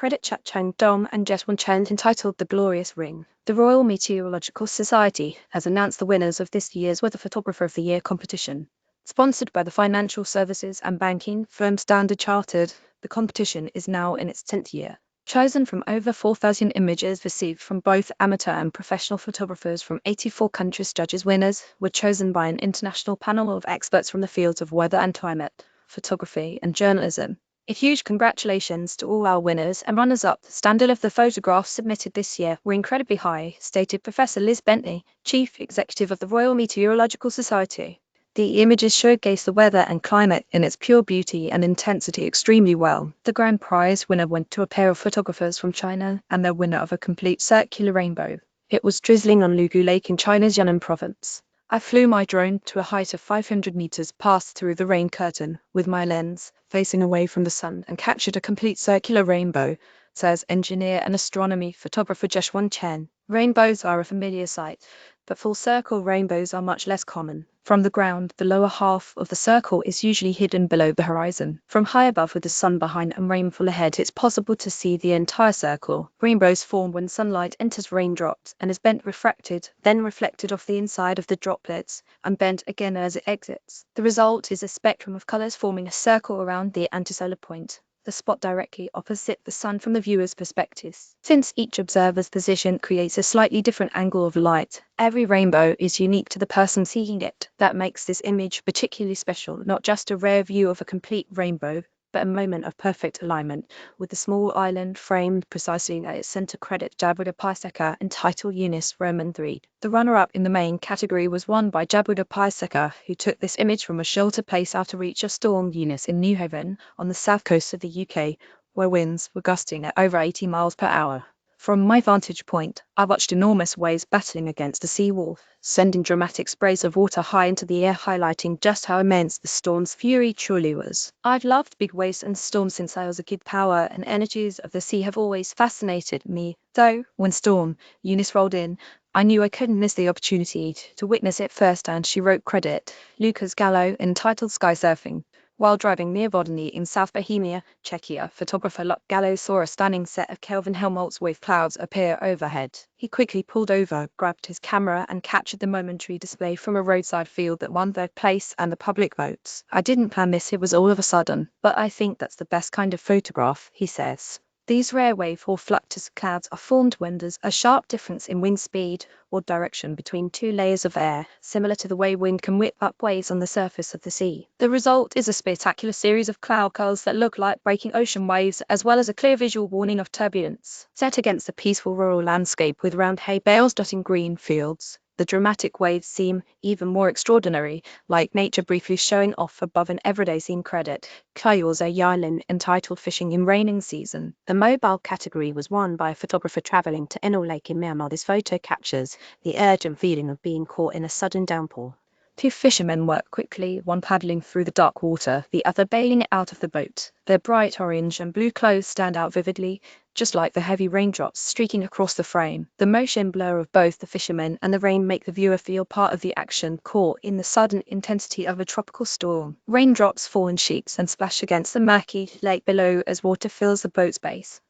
credit Chat Chang Dong and Jetwan Chen entitled The Glorious Ring. The Royal Meteorological Society has announced the winners of this year's Weather Photographer of the Year competition. Sponsored by the financial services and banking firm Standard Chartered, the competition is now in its 10th year. Chosen from over 4,000 images received from both amateur and professional photographers from 84 countries, judges winners were chosen by an international panel of experts from the fields of weather and climate, photography and journalism. A huge congratulations to all our winners and runners-up. The standard of the photographs submitted this year were incredibly high, stated Professor Liz Bentley, Chief Executive of the Royal Meteorological Society. The images showcase the weather and climate in its pure beauty and intensity extremely well. The grand prize winner went to a pair of photographers from China and their winner of a complete circular rainbow. It was drizzling on Lugu Lake in China's Yunnan province. I flew my drone to a height of 500 meters, passed through the rain curtain with my lens facing away from the sun, and captured a complete circular rainbow, says engineer and astronomy photographer Jetwan Chen. Rainbows are a familiar sight, but full circle rainbows are much less common. From the ground, the lower half of the circle is usually hidden below the horizon. From high above with the sun behind and rainfall ahead, it's possible to see the entire circle. Rainbows form when sunlight enters raindrops and is bent refracted, then reflected off the inside of the droplets, and bent again as it exits. The result is a spectrum of colors forming a circle around the antisolar point, the spot directly opposite the sun from the viewer's perspective. Since each observer's position creates a slightly different angle of light, every rainbow is unique to the person seeing it. That makes this image particularly special, not just a rare view of a complete rainbow, but a moment of perfect alignment, with the small island framed precisely at its center. Credit Jabuda Paiseka entitled Eunice Roman 3. The runner-up in the main category was won by Jabuda Paiseka, who took this image from a shelter place after reach of Storm Eunice in New Haven, on the south coast of the UK, where winds were gusting at over 80 miles per hour. From my vantage point, I watched enormous waves battling against the seawall, sending dramatic sprays of water high into the air, highlighting just how immense the storm's fury truly was. I've loved big waves and storms since I was a kid. Power and energies of the sea have always fascinated me, though when Storm Eunice rolled in, I knew I couldn't miss the opportunity to witness it firsthand, she wrote. Credit Lucas Gallo entitled Sky Surfing. While driving near Vodny in South Bohemia, Czechia, photographer Luc Gallo saw a stunning set of Kelvin Helmholtz wave clouds appear overhead. He quickly pulled over, grabbed his camera, and captured the momentary display from a roadside field that won third place and the public votes. I didn't plan this, it was all of a sudden, but I think that's the best kind of photograph, he says. These rare wave or fluctuous clouds are formed when there's a sharp difference in wind speed or direction between two layers of air, similar to the way wind can whip up waves on the surface of the sea. The result is a spectacular series of cloud curls that look like breaking ocean waves, as well as a clear visual warning of turbulence. Set against the peaceful rural landscape with round hay bales dotting green fields, the dramatic waves seem even more extraordinary, like nature briefly showing off above an everyday scene. Credit Kyoza Yilin entitled Fishing in Raining Season. The mobile category was won by a photographer traveling to Enol Lake in Myanmar. This photo captures the urgent feeling of being caught in a sudden downpour. Two fishermen work quickly, one paddling through the dark water, the other bailing it out of the boat. Their bright orange and blue clothes stand out vividly, just like the heavy raindrops streaking across the frame. The motion blur of both the fishermen and the rain make the viewer feel part of the action, caught in the sudden intensity of a tropical storm. Raindrops fall in sheets and splash against the murky lake below as water fills the boat's base.